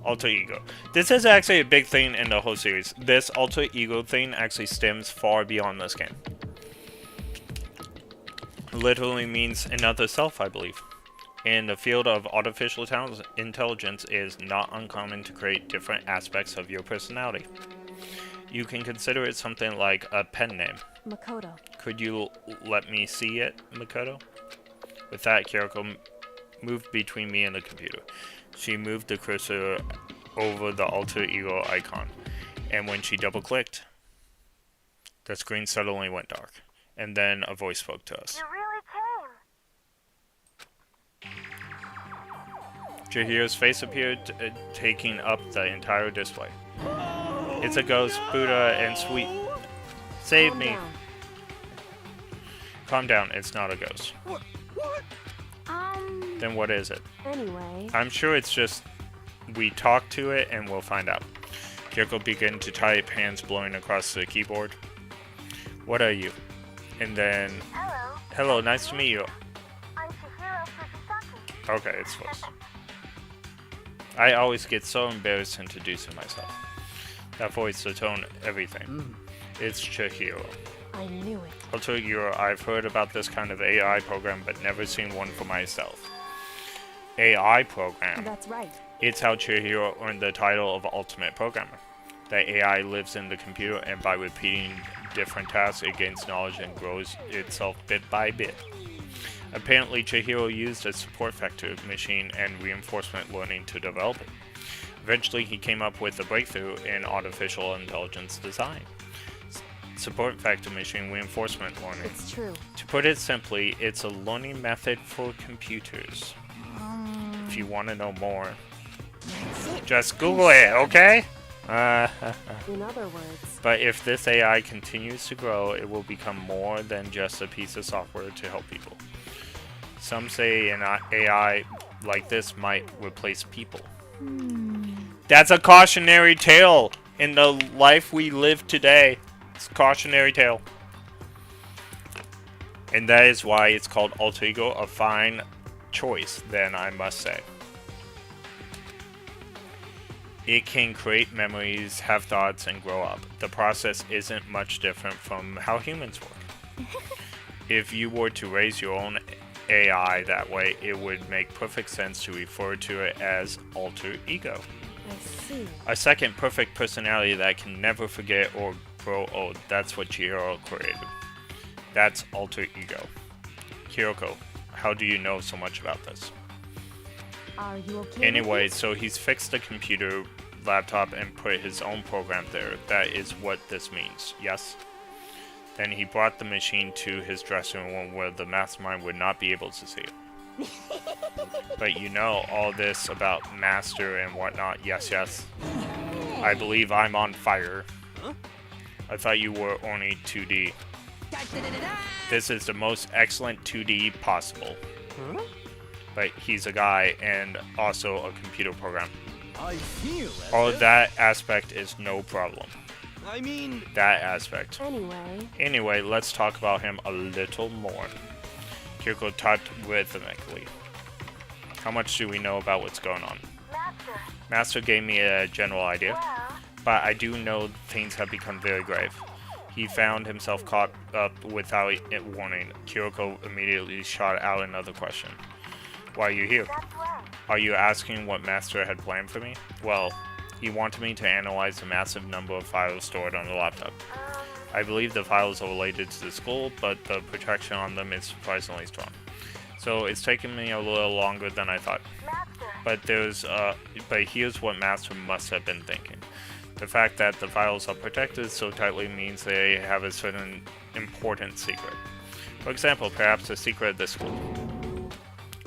Alter ego. This is actually a big thing in the whole series. This alter ego thing actually stems far beyond this game. Literally means another self, I believe. In the field of artificial intelligence, it is not uncommon to create different aspects of your personality. You can consider it something like a pen name. Makoto. Could you let me see it, Makoto? With that, Kyoko moved between me and the computer. She moved the cursor over the alter ego icon, and when she double-clicked, the screen suddenly went dark, and then a voice spoke to us. You really came. Chihiro's face appeared, taking up the entire display. It's a ghost, Buddha, and sweet. Save Calm me. down. Calm down, it's not a ghost. Then what is it? Anyway, I'm sure it's just we talk to it and we'll find out. Kyoko began to type, hands blowing across the keyboard. What are you? And then, hello, nice to meet you. I'm Chihiro Fujisaki. Okay, it's close. I always get so embarrassed introducing myself. That voice, the tone, everything. It's Chihiro. I knew it. Alter ego, I've heard about this kind of AI program, but never seen one for myself. AI program. That's right. It's how Chihiro earned the title of Ultimate Programmer. The AI lives in the computer, and by repeating different tasks, it gains knowledge and grows itself bit by bit. Apparently, Chihiro used a support vector machine and reinforcement learning to develop it. Eventually, he came up with a breakthrough in artificial intelligence design. Support vector machine reinforcement learning. It's true. To put it simply, it's a learning method for computers. If you want to know more, just Google it, okay? In other words, But if this AI continues to grow, it will become more than just a piece of software to help people. Some say an AI like this might replace people. That's a cautionary tale in the life we live today. It's a cautionary tale. And that is why it's called alter ego, a fine choice, then I must say. It can create memories, have thoughts, and grow up. The process isn't much different from how humans work. If you were to raise your own AI that way, it would make perfect sense to refer to it as alter ego. I see. A second perfect personality that can never forget or grow old. That's what Chihiro created. That's alter ego. Kyoko, how do you know so much about this? Are you okay? Anyway, so he's fixed the computer laptop and put his own program there. That is what this means, yes? Then he brought the machine to his dressing room where the mastermind would not be able to see it. But you know all this about master and whatnot, yes, yes. I believe I'm on fire. I thought you were only 2D. This is the most excellent 2D possible. But he's a guy and also a computer program. I feel as All if- of that aspect is no problem. I mean, That aspect. Anyway, Let's talk about him a little more. Kyoko typed rhythmically. How much do we know about what's going on? Master. Master gave me a general idea, Well, but I do know things have become very grave. He found himself caught up without warning. Kyoko immediately shot out another question. Why are you here? Are you asking what Master had planned for me? Well, he wanted me to analyze the massive number of files stored on the laptop. I believe the files are related to the school, but the protection on them is surprisingly strong. So it's taken me a little longer than I thought. But here's what Master must have been thinking. The fact that the files are protected so tightly means they have a certain important secret. For example, perhaps a secret at the school.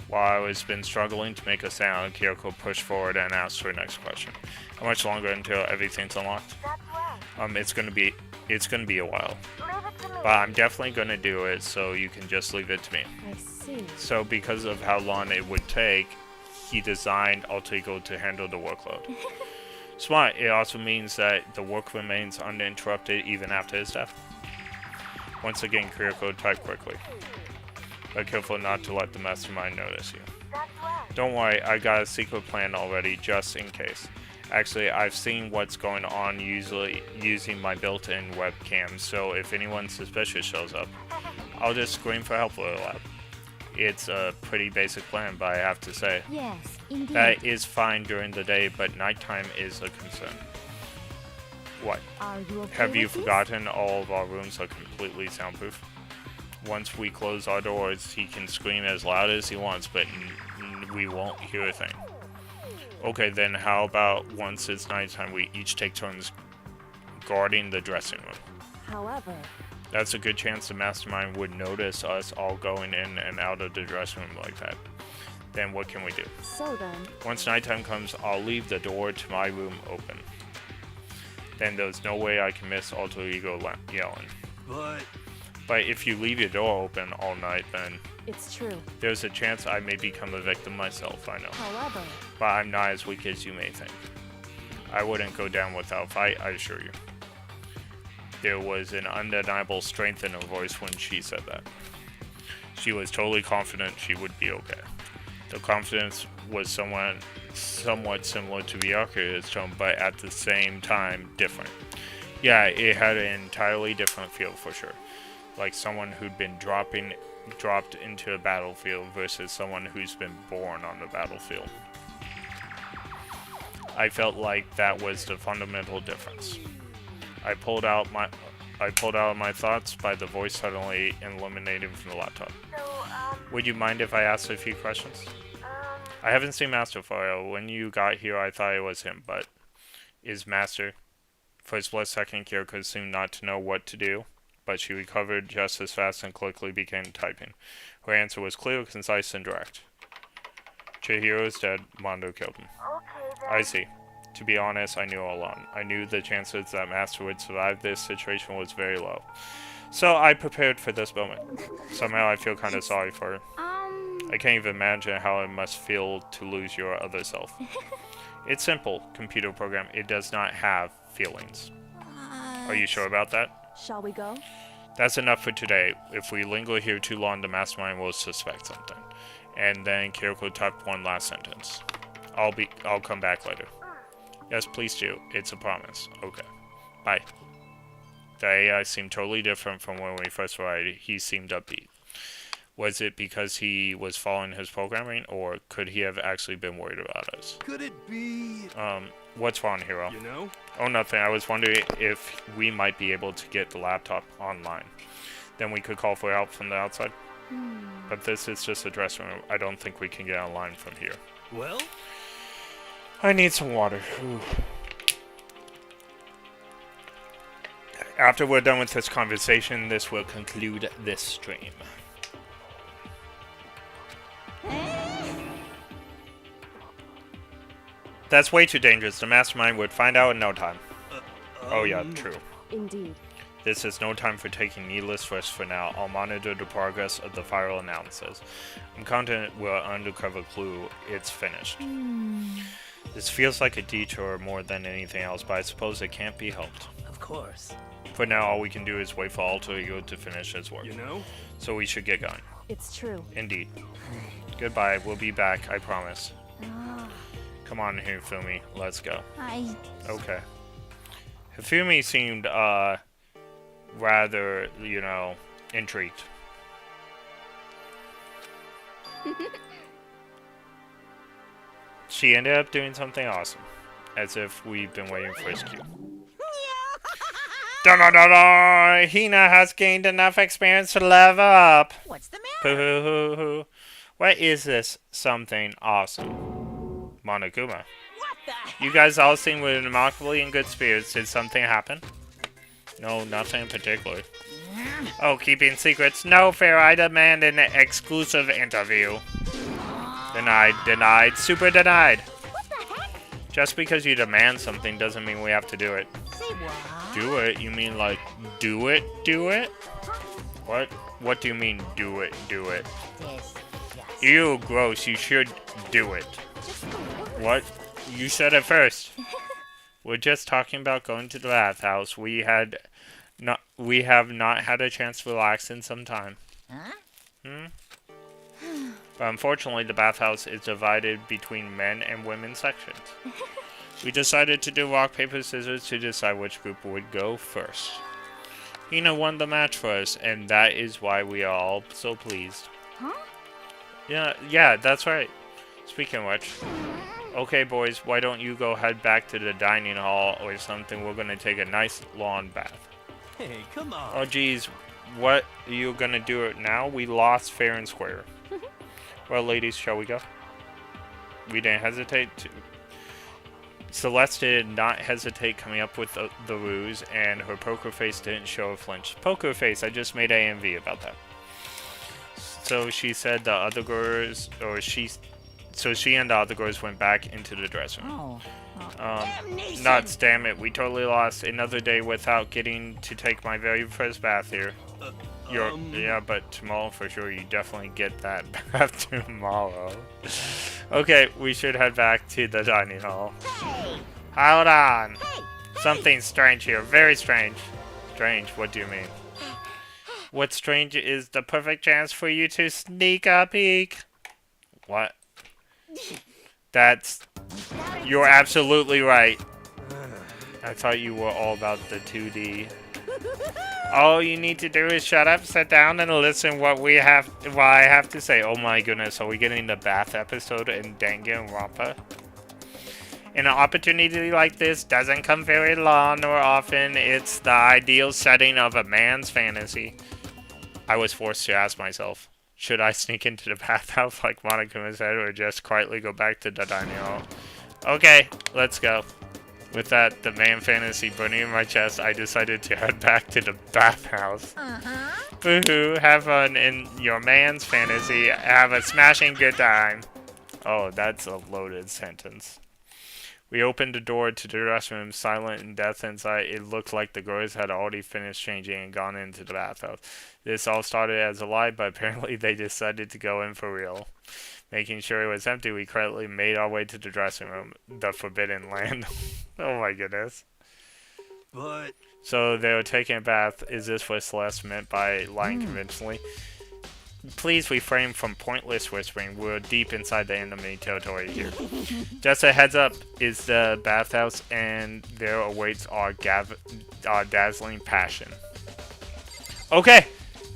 While I was been struggling to make a sound, Kyoko pushed forward and asked her next question. How much longer until everything's unlocked? It's gonna be a while. But I'm definitely gonna do it, so you can just leave it to me. I see. So because of how long it would take, he designed Alter Ego to handle the workload. Smart. It also means that the work remains uninterrupted even after his death. Once again, Kyoko typed quickly. But careful not to let the mastermind notice you. Don't worry, I got a secret plan already, just in case. Actually, I've seen what's going on usually using my built-in webcam, so if anyone suspicious shows up, I'll just scream for help for a lab. It's a pretty basic plan, but I have to say, Yes, indeed. that is fine during the day, but nighttime is a concern. What? Are you okay Have you with this? forgotten all of our rooms are completely soundproof? Once we close our doors, he can scream as loud as he wants, but we won't hear a thing. Okay, then how about once it's nighttime, we each take turns guarding the dressing room? However, That's a good chance the mastermind would notice us all going in and out of the dressing room like that. Then what can we do? so then, Once nighttime comes, I'll leave the door to my room open. Then there's no way I can miss Alter Ego yelling. But if you leave your door open all night, then it's true. there's a chance I may become a victim myself, I know. However, But I'm not as weak as you may think. I wouldn't go down without a fight, I assure you. There was an undeniable strength in her voice when she said that. She was totally confident she would be okay. The confidence was somewhat similar to Byakuya's tone, but at the same time different. Yeah, it had an entirely different feel for sure. Like someone who'd been dropped into a battlefield versus someone who's been born on the battlefield. I felt like that was the fundamental difference. I pulled out my thoughts by the voice suddenly eliminating from the laptop. Would you mind if I asked a few questions? I haven't seen Master for a while. When you got here, I thought it was him, but is Master? For a split second, Kyoko seemed not to know what to do, but she recovered just as fast and quickly began typing. Her answer was clear, concise, and direct. Chihiro is dead. Mondo killed him. I see. To be honest, I knew all along. I knew the chances that Master would survive this situation was very low. So I prepared for this moment. Somehow I feel kind of sorry for her. I can't even imagine how it must feel to lose your other self. It's simple, computer program. It does not have feelings. Are you sure about that? shall we go? That's enough for today. If we linger here too long, the mastermind will suspect something. And then Kyoko typed one last sentence. I'll come back later. Yes, please do. It's a promise. Okay. Bye. The AI seemed totally different from when we first arrived. He seemed upbeat. Was it because he was following his programming, or could he have actually been worried about us? Could it be? What's wrong, Hero? You know? Oh, nothing. I was wondering if we might be able to get the laptop online. Then we could call for help from the outside. But this is just a dressing room. I don't think we can get online from here. Well, I need some water. Ooh. After we're done with this conversation, this will conclude this stream. That's way too dangerous. The mastermind would find out in no time. Oh yeah, true. Indeed. This is no time for taking needless risks for now. I'll monitor the progress of the viral analysis. I'm confident we're an undercover clue. It's finished. This feels like a detour more than anything else, but I suppose it can't be helped. Of course. For now, all we can do is wait for Alter Ego to finish his work. you know? So we should get going. It's true. Indeed. Goodbye. We'll be back, I promise. Come on, rather, you know, intrigued. She ended up doing something awesome, as if we've been waiting for his cue. Da-da-da-da! Hina has gained enough experience to level up. What's the matter? Poo-hoo-hoo-hoo. What is this something awesome? Monokuma. What the heck? You guys all seem remarkably in good spirits. Did something happen? No, nothing in particular. Oh, keeping secrets. No fair. I demand an exclusive interview. Denied, denied, super denied. What the heck? Just because you demand something doesn't mean we have to do it. Say what? Do it? You mean like do it? Do it? What? What do you mean do it? Do it? This. Yes. Ew, gross. You should do it. What? You said it first. We're just talking about going to the bathhouse. We have not had a chance to relax in some time. Huh? But unfortunately, the bathhouse is divided between men and women sections. We decided to do rock, paper, scissors to decide which group would go first. Hina won the match for us, and that is why we are all so pleased. Huh? Yeah, that's right. Speaking of which, okay, boys, why don't you go head back to the dining hall or something? We're gonna take a nice lawn bath. Hey, come on. Oh, geez, what are you gonna do it now? We lost fair and square. Well, ladies, shall we go? We didn't hesitate to. Celeste did not hesitate coming up with the ruse, and her poker face didn't show a flinch. Poker face, I just made AMV about that. So she said the other girls, so she and the other girls went back into the dressing room. Nuts, damn it, we totally lost another day without getting to take my very first bath here. Yeah, but tomorrow for sure, you definitely get that bath tomorrow. Okay, we should head back to the dining hall. Hey! Hold on. Hey! Something strange here, very strange. Strange, what do you mean? What's strange is the perfect chance for you to sneak a peek. What? You're absolutely right. I thought you were all about the 2D. All you need to do is shut up, sit down, and listen what I have to say. Oh my goodness, are we getting the bath episode in Danganronpa? An opportunity like this doesn't come very long or often. It's the ideal setting of a man's fantasy. I was forced to ask myself, should I sneak into the bathhouse like Monokuma said, or just quietly go back to the dining hall? Okay, let's go. With that, the man fantasy burning in my chest, I decided to head back to the bathhouse. Boo-hoo, have fun in your man's fantasy. Have a smashing good time. Oh, that's a loaded sentence. We opened the door to the dressing room, silent and death inside. It looked like the girls had already finished changing and gone into the bathhouse. This all started as a lie, but apparently they decided to go in for real. Making sure it was empty, we quietly made our way to the dressing room, the forbidden land. Oh my goodness. But So they were taking a bath. Is this what Celeste meant by lying conventionally? Please refrain from pointless whispering. We're deep inside the enemy territory here. Just a heads up is the bathhouse, and there awaits our dazzling passion. Okay,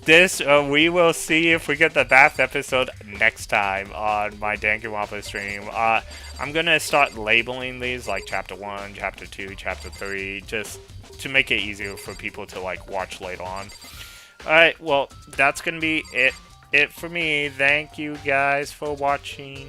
we will see if we get the bath episode next time on my Danganronpa stream. I'm gonna start labeling these like Chapter 1, Chapter 2, Chapter 3, just to make it easier for people to like watch later on. Alright, well, that's gonna be it for me. Thank you guys for watching.